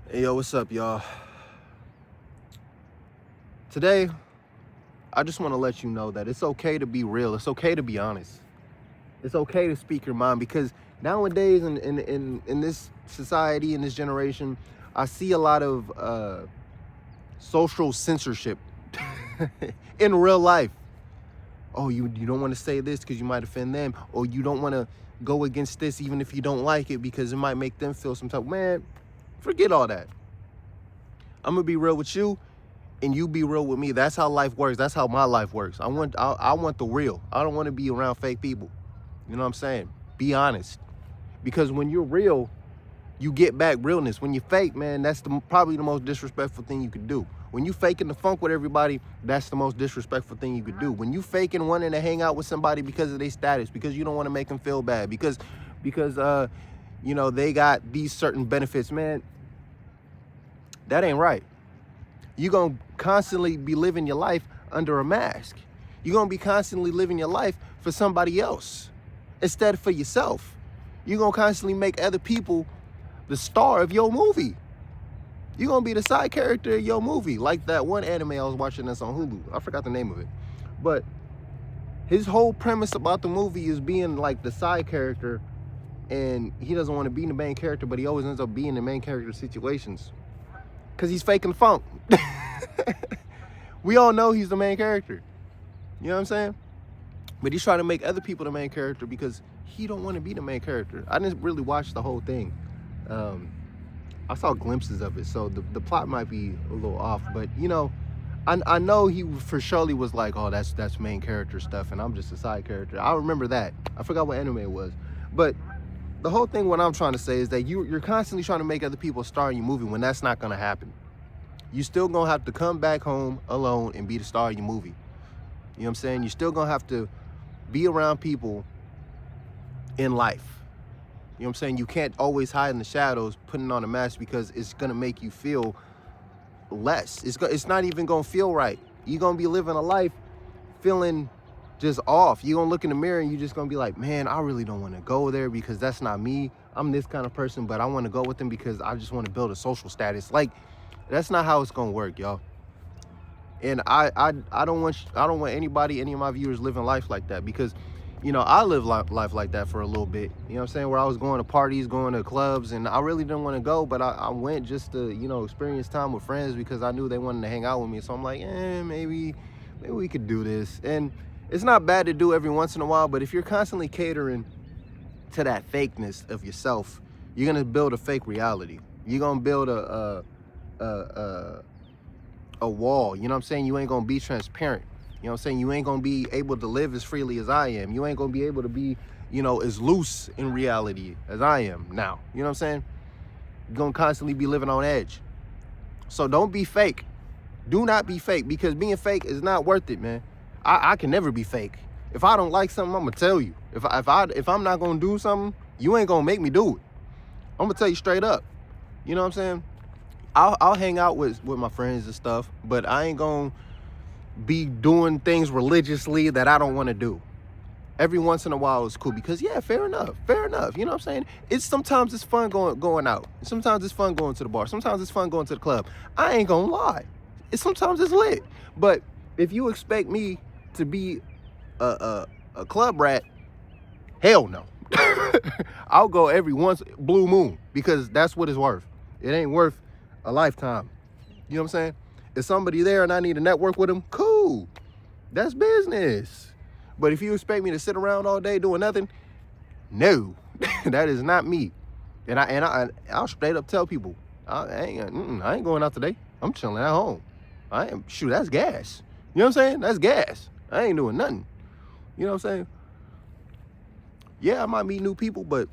Hey, yo, what's up, y'all? Today, I just want to let you know that it's okay to be real. It's okay to be honest. It's okay to speak your mind, because nowadays in this society, in this generation, I see a lot of social censorship in real life. Oh, you don't want to say this because you might offend them, or you don't want to go against this even if you don't like it because it might make them feel some type. Man, forget all that. I'm gonna be real with you, and you be real with me. That's how life works. That's how my life works. I want the real. I don't want to be around fake people. You know what I'm saying? Be honest. Because when you're real, you get back realness. When you fake, man, that's probably the most disrespectful thing you could do. When you faking the funk with everybody, that's the most disrespectful thing you could do. When you faking wanting to hang out with somebody because of their status, because you don't want to make them feel bad, because you know, they got these certain benefits, man, that ain't right. You're going to constantly be living your life under a mask. You're going to be constantly living your life for somebody else instead of for yourself. You're going to constantly make other people the star of your movie. You're going to be the side character of your movie. Like that one anime I was watching that's on Hulu. I forgot the name of it. But his whole premise about the movie is being like the side character, and he doesn't want to be the main character, but he always ends up being the main character situations because he's faking the funk. We all know he's the main character. You know what I'm saying? But he's trying to make other people the main character because he don't want to be the main character. I didn't really watch the whole thing. I saw glimpses of it, so the plot might be a little off. But you know, I know he for surely was like, oh, that's main character stuff, and I'm just a side character. I remember that. I forgot what anime it was. But the whole thing, what I'm trying to say is that you're constantly trying to make other people star in your movie when that's not going to happen. You still going to have to come back home alone and be the star of your movie. You know what I'm saying? You're still going to have to be around people in life. You know what I'm saying? You can't always hide in the shadows putting on a mask, because it's going to make you feel less. It's not even going to feel right. You're going to be living a life feeling just off. You're going to look in the mirror and you're just going to be like, man, I really don't want to go there because that's not me. I'm this kind of person, but I want to go with them because I just want to build a social status. Like, that's not how it's going to work, y'all. And I don't want anybody, any of my viewers, living life like that, because, you know, I lived life like that for a little bit. You know what I'm saying? Where I was going to parties, going to clubs, and I really didn't want to go, but I went just to, you know, experience time with friends because I knew they wanted to hang out with me. So I'm like, maybe we could do this. And it's not bad to do every once in a while, but if you're constantly catering to that fakeness of yourself, you're gonna build a fake reality. You're gonna build a wall. You know what I'm saying? You ain't gonna be transparent. You know what I'm saying? You ain't gonna be able to live as freely as I am. You ain't gonna be able to be, you know, as loose in reality as I am now. You know what I'm saying? You're gonna constantly be living on edge. So don't be fake. Do not be fake, because being fake is not worth it, man. I can never be fake. If I don't like something, I'm gonna tell you. If I'm not gonna do something, you ain't gonna make me do it. I'm gonna tell you straight up. You know what I'm saying? I'll hang out with my friends and stuff, but I ain't gonna be doing things religiously that I don't want to do. Every once in a while it's cool, because yeah, fair enough. You know what I'm saying? Sometimes it's fun going out. Sometimes it's fun going to the bar. Sometimes it's fun going to the club. I ain't gonna lie. Sometimes it's lit. But if you expect me to be a club rat, hell no. I'll go every once blue moon, because that's what it's worth. It ain't worth a lifetime. You know what I'm saying? If somebody there and I need to network with them, cool. That's business. But if you expect me to sit around all day doing nothing, no, that is not me. And I'll straight up tell people, I ain't going out today. I'm chilling at home. That's gas. You know what I'm saying? That's gas. I ain't doing nothing. You know what I'm saying? Yeah, I might meet new people, but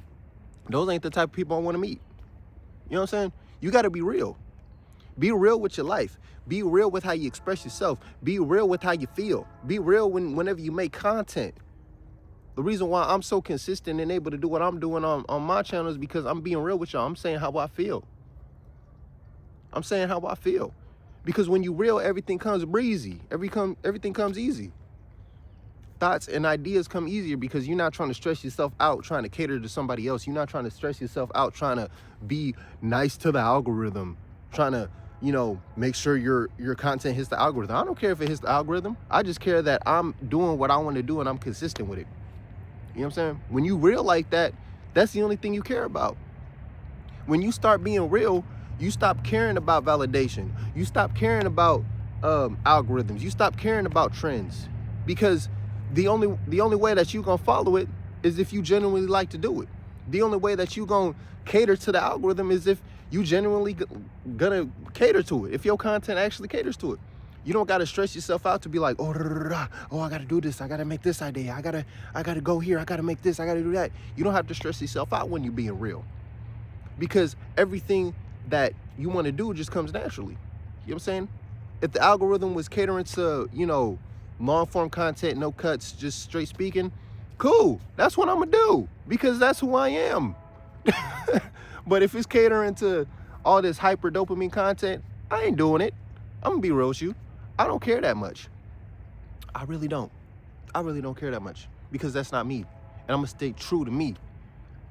those ain't the type of people I want to meet. You know what I'm saying? You got to be real. Be real with your life. Be real with how you express yourself. Be real with how you feel. Be real whenever you make content. The reason why I'm so consistent and able to do what I'm doing on my channel is because I'm being real with y'all. I'm saying how I feel. Because when you real, everything comes breezy. Everything comes easy. thoughts and ideas come easier because you're not trying to stress yourself out trying to cater to somebody else. You're not trying to stress yourself out trying to be nice to the algorithm, trying to, you know, make sure your content hits the algorithm. I don't care if it hits the algorithm. I just care that I'm doing what I want to do and I'm consistent with it. You know what I'm saying? When you real like that, that's the only thing you care about. When you start being real, you stop caring about validation. You stop caring about algorithms. You stop caring about trends, because the only way that you're gonna follow it is if you genuinely like to do it. The only way that you're gonna cater to the algorithm is if you genuinely gonna cater to it. If your content actually caters to it. You don't gotta stress yourself out to be like, oh, I gotta do this, I gotta make this idea, I gotta go here, I gotta make this, I gotta do that. You don't have to stress yourself out when you're being real, because everything that you want to do just comes naturally. You know what I'm saying? If the algorithm was catering to, you know, long form content, no cuts, just straight speaking, cool. That's what I'm gonna do, because that's who I am. But if it's catering to all this hyper dopamine content, I ain't doing it. I'm gonna be real with you. I don't care that much. I really don't. I really don't care that much, because that's not me. And I'm gonna stay true to me.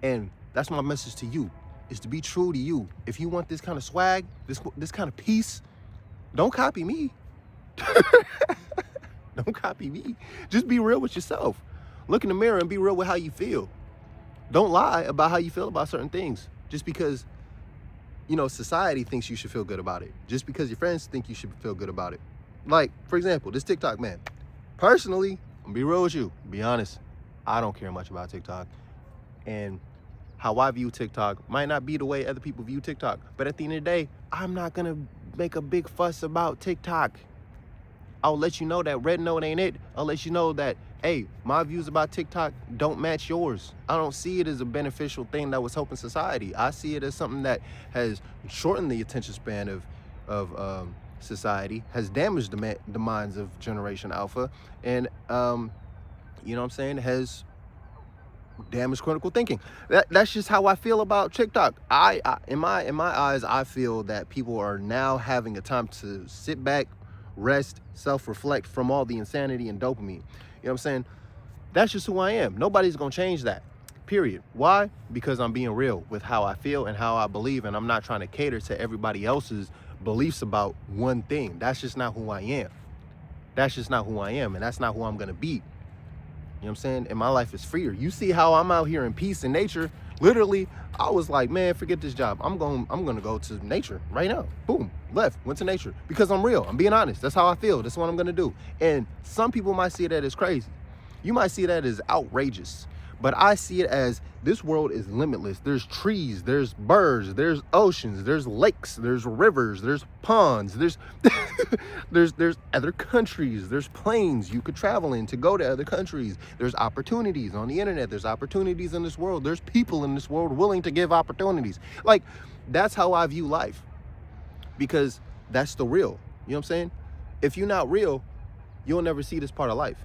And that's my message to you, is to be true to you. If you want this kind of swag, this kind of peace, don't copy me. Don't copy me. Just be real with yourself. Look in the mirror and be real with how you feel. Don't lie about how you feel about certain things just because, you know, society thinks you should feel good about it. Just because your friends think you should feel good about it. Like, for example, this TikTok man. Personally, I'm gonna be real with you, be honest, I don't care much about TikTok. And how I view TikTok might not be the way other people view TikTok. But at the end of the day, I'm not gonna make a big fuss about TikTok. I'll let you know that red note ain't it. I'll let you know that, hey, my views about TikTok don't match yours. I don't see it as a beneficial thing that was helping society. I see it as something that has shortened the attention span of society, has damaged the minds of Generation Alpha, and you know what I'm saying, has damaged critical thinking. That's just how I feel about TikTok. I in my eyes, I feel that people are now having a time to sit back, rest, self-reflect from all the insanity and dopamine. You know what I'm saying? That's just who I am. Nobody's gonna change that, period. Why? Because I'm being real with how I feel and how I believe, and I'm not trying to cater to everybody else's beliefs about one thing. That's just not who I am. That's just not who I am, and that's not who I'm gonna be. You know what I'm saying? And my life is freer. You see how I'm out here in peace and nature. Literally, I was like, man, forget this job. I'm gonna go to nature right now. Boom, left, went to nature, because I'm real. I'm being honest. That's how I feel. That's what I'm gonna do. And some people might see that as crazy. You might see that as outrageous. But I see it as, this world is limitless. There's trees, there's birds, there's oceans, there's lakes, there's rivers, there's ponds, there's there's other countries, there's planes you could travel in to go to other countries. There's opportunities on the internet, there's opportunities in this world, there's people in this world willing to give opportunities. Like, that's how I view life, because that's the real. You know what I'm saying? If you're not real, you'll never see this part of life.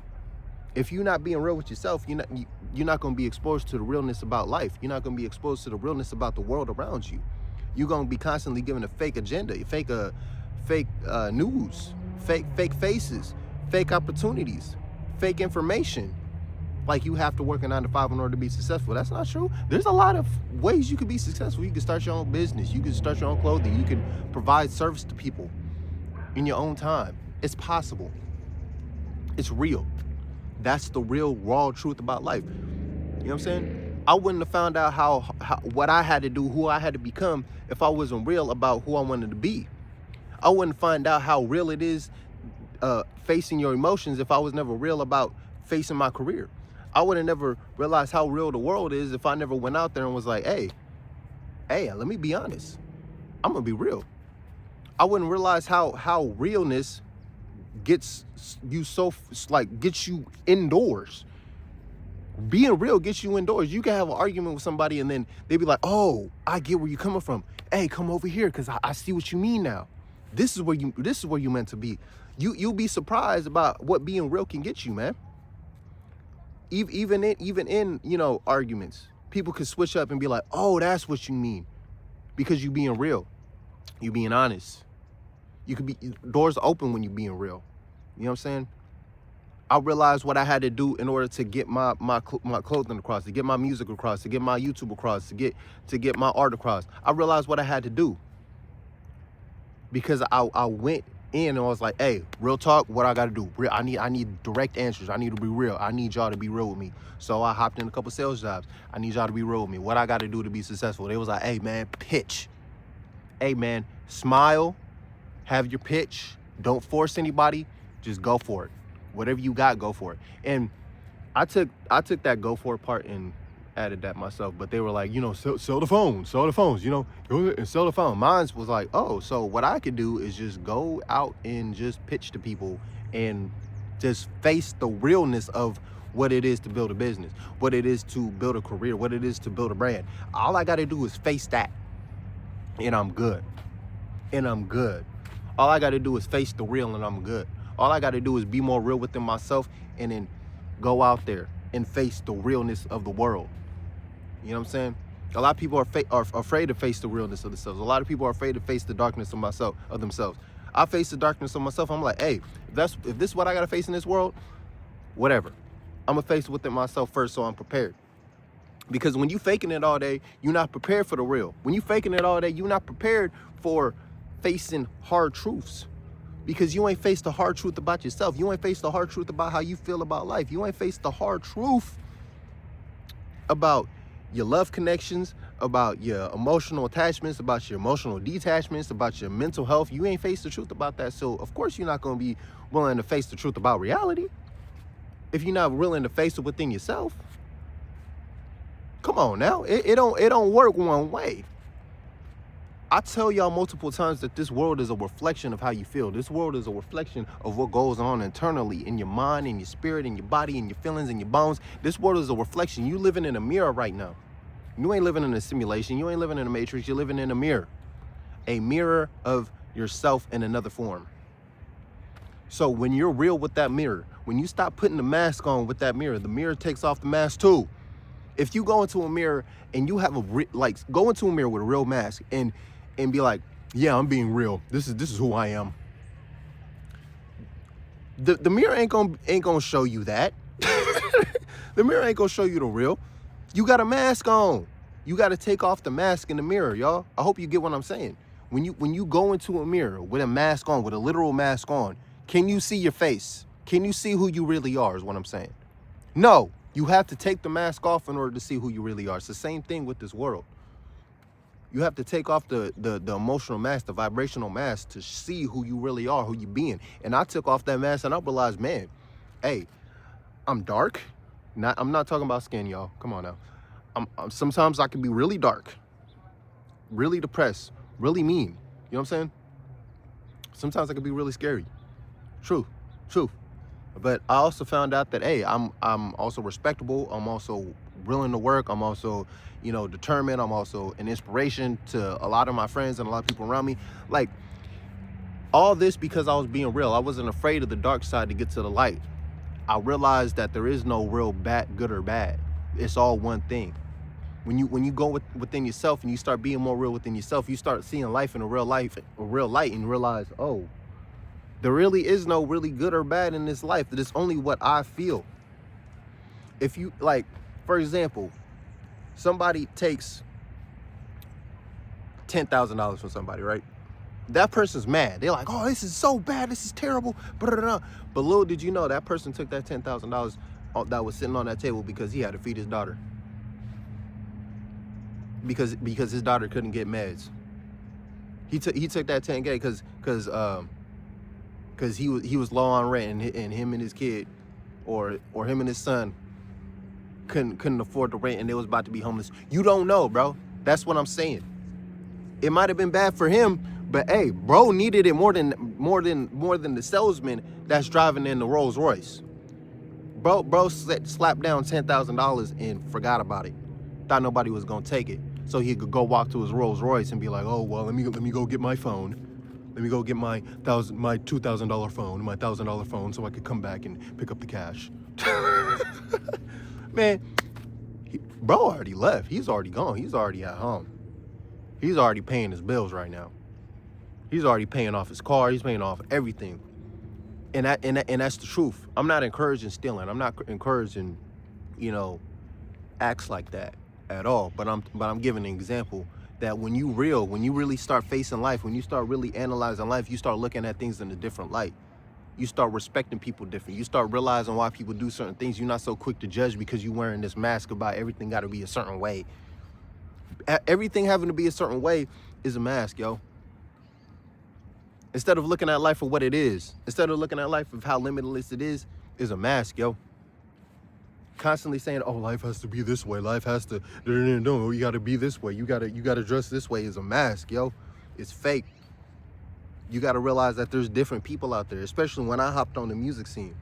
If you're not being real with yourself, you're not going to be exposed to the realness about life. You're not going to be exposed to the realness about the world around you. You're going to be constantly given a fake agenda, fake news, fake faces, fake opportunities, fake information. Like you have to work a 9 to 5 in order to be successful. That's not true. There's a lot of ways you could be successful. You can start your own business. You can start your own clothing. You can provide service to people in your own time. It's possible. It's real. That's the real raw truth about life. You know what I'm saying? I wouldn't have found out how what I had to do, who I had to become, if I wasn't real about who I wanted to be. I wouldn't find out how real it is facing your emotions if I was never real about facing my career. I would have never realized how real the world is if I never went out there and was like, hey, let me be honest. I'm gonna be real. I wouldn't realize how realness gets you gets you indoors. Being real gets you indoors. You can have an argument with somebody and then they be like, oh, I get where you're coming from. Hey, come over here, because I see what you mean now. This is where you meant to be. You'll be surprised about what being real can get you, man. Even in you know, arguments, people can switch up and be like, oh, that's what you mean, because you being real, you being honest. You could be, doors open when you being real. You know what I'm saying? I realized what I had to do in order to get my clothing across, to get my music across, to get my YouTube across, to get my art across. I realized what I had to do, because I went in and I was like, hey, real talk, what I got to do? I need direct answers. I need to be real. I need y'all to be real with me. So I hopped in a couple sales jobs. I need y'all to be real with me. What I got to do to be successful? They was like, hey, man, pitch. Hey, man, smile. Have your pitch. Don't force anybody. Just go for it. Whatever you got, go for it. And I took that go for it part and added that myself. But they were like, you know, sell the phones, you know, go and sell the phone. Mine was like, oh, so what I could do is just go out and just pitch to people and just face the realness of what it is to build a business, what it is to build a career, what it is to build a brand. All I got to do is face that, and I'm good. And I'm good. All I got to do is face the real, and I'm good. All I got to do is be more real within myself, and then go out there and face the realness of the world. You know what I'm saying? A lot of people are afraid to face the realness of themselves. A lot of people are afraid to face the darkness of themselves. I face the darkness of myself. I'm like, hey, if this is what I got to face in this world, whatever. I'm going to face it within myself first, so I'm prepared. Because when you faking it all day, you're not prepared for the real. When you faking it all day, you're not prepared for facing hard truths. Because you ain't faced the hard truth about yourself. You ain't faced the hard truth about how you feel about life. You ain't faced the hard truth about your love connections, about your emotional attachments, about your emotional detachments, about your mental health. You ain't faced the truth about that. So, of course, you're not going to be willing to face the truth about reality if you're not willing to face it within yourself. Come on now. It don't work one way. I tell y'all multiple times that this world is a reflection of how you feel. This world is a reflection of what goes on internally in your mind, in your spirit, in your body, in your feelings, in your bones. This world is a reflection. You living in a mirror right now. You ain't living in a simulation. You ain't living in a matrix. You're living in a mirror of yourself in another form. So when you're real with that mirror, when you stop putting the mask on with that mirror, the mirror takes off the mask too. If you go into a mirror and you have go into a mirror with a real mask and be like, yeah, I'm being real. This is who I am. The mirror ain't gonna show you that. The mirror ain't gonna show you the real. You got a mask on. You got to take off the mask in the mirror, y'all. I hope you get what I'm saying. When you go into a mirror with a mask on, with a literal mask on, can you see your face? Can you see who you really are is what I'm saying. No, you have to take the mask off in order to see who you really are. It's the same thing with this world. You have to take off the emotional mask, the vibrational mask, to see who you really are, who you being. And I took off that mask and I realized, man, hey, I'm dark. I'm not talking about skin, y'all. Come on now. Sometimes I can be really dark, really depressed, really mean. You know what I'm saying? Sometimes I can be really scary. True. But I also found out that, hey, I'm also respectable. I'm also willing to work. I'm also, determined. I'm also an inspiration to a lot of my friends and a lot of people around me. Like, all this because I was being real. I wasn't afraid of the dark side to get to the light. I realized that there is no real good or bad. It's all one thing. When you go within yourself and you start being more real within yourself, you start seeing life in a real light, and realize, oh, there really is no really good or bad in this life. That it's only what I feel. If you, like, for example, somebody takes $10,000 from somebody, right? That person's mad. They're like, oh, this is so bad. This is terrible. But little did you know that person took that $10,000 that was sitting on that table because he had to feed his daughter. Because his daughter couldn't get meds. He took that 10K because he was low on rent, and him and his kid or him and his son couldn't afford the rent, and they was about to be homeless. You don't know, bro. That's what I'm saying. It might have been bad for him, but hey, bro needed it more than the salesman that's driving in the Rolls Royce. Bro slapped down $10,000 and forgot about it. Thought nobody was gonna take it, so he could go walk to his Rolls Royce and be like, oh well, let me go get my phone. Let me go get my $2,000 phone, my $1,000 phone, so I could come back and pick up the cash. Man, bro already left. He's already gone. He's already at home. He's already paying his bills right now. He's already paying off his car. He's paying off everything. And that's the truth. I'm not encouraging stealing. I'm not encouraging, you know, acts like that at all. But I'm giving an example that when you really start facing life, when you start really analyzing life, you start looking at things in a different light. You start respecting people different. You start realizing why people do certain things. You're not so quick to judge because you're wearing this mask about everything got to be a certain way. Everything having to be a certain way is a mask, yo. Instead of looking at life for what it is, instead of looking at life of how limitless it is a mask, yo. Constantly saying, oh, life has to be this way. Life has to, no, you got to be this way. You got to dress this way is a mask, yo. It's fake. You got to realize that there's different people out there, especially when I hopped on the music scene.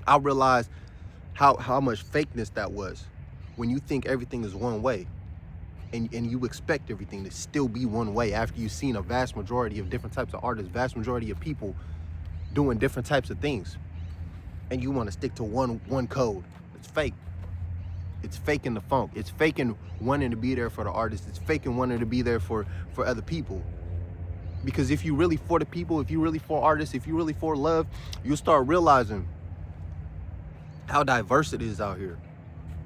I realized how much fakeness that was when you think everything is one way and you expect everything to still be one way after you've seen a vast majority of different types of artists, vast majority of people doing different types of things, and you want to stick to one code. It's fake. It's faking the funk. It's faking wanting to be there for the artist. It's faking wanting to be there for other people. Because if you really for the people, if you really for artists, if you really for love, you'll start realizing how diverse it is out here.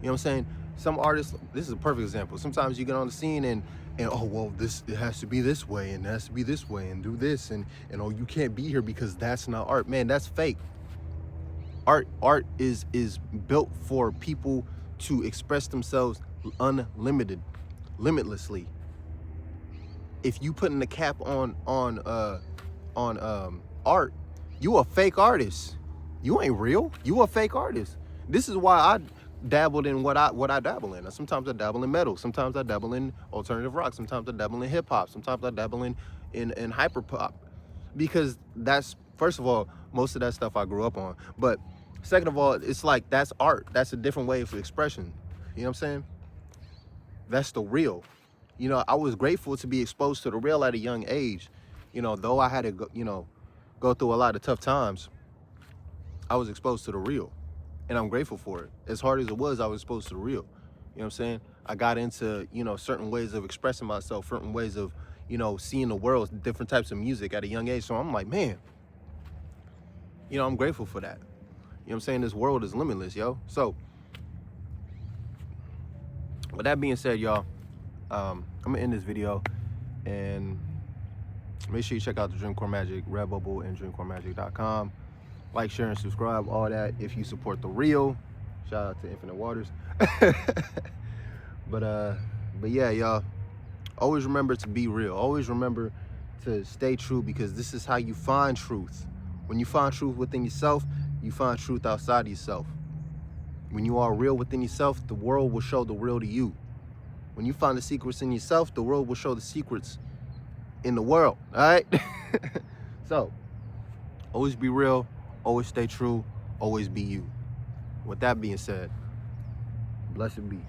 You know what I'm saying? Some artists, this is a perfect example. Sometimes you get on the scene and oh, well, it has to be this way and it has to be this way and do this and oh, you can't be here because that's not art. Man, that's fake. Art is built for people to express themselves limitlessly. If you putting the cap on art, you a fake artist. You ain't real. You a fake artist. This is why I dabbled in what I dabble in. Sometimes I dabble in metal. Sometimes I dabble in alternative rock. Sometimes I dabble in hip hop. Sometimes I dabble in hyper pop, because that's, first of all, most of that stuff I grew up on. But second of all, it's like that's art. That's a different way of expression. You know what I'm saying? That's the real. You know, I was grateful to be exposed to the real at a young age. You know, though I had to go through a lot of tough times, I was exposed to the real. And I'm grateful for it. As hard as it was, I was exposed to the real. You know what I'm saying? I got into, certain ways of expressing myself, certain ways of, seeing the world, different types of music at a young age. So I'm like, man, I'm grateful for that. You know what I'm saying? This world is limitless, yo. So, with that being said, y'all, I'm gonna end this video, and make sure you check out the Dreamcore Magic, Redbubble, and DreamCoreMagick.com. Like, share, and subscribe, all that if you support the real. Shout out to Infinite Waters. But yeah, y'all, always remember to be real. Always remember to stay true, because this is how you find truth. When you find truth within yourself, you find truth outside of yourself. When you are real within yourself, the world will show the real to you. When you find the secrets in yourself, the world will show the secrets in the world, all right? So, always be real, always stay true, always be you. With that being said, blessed be.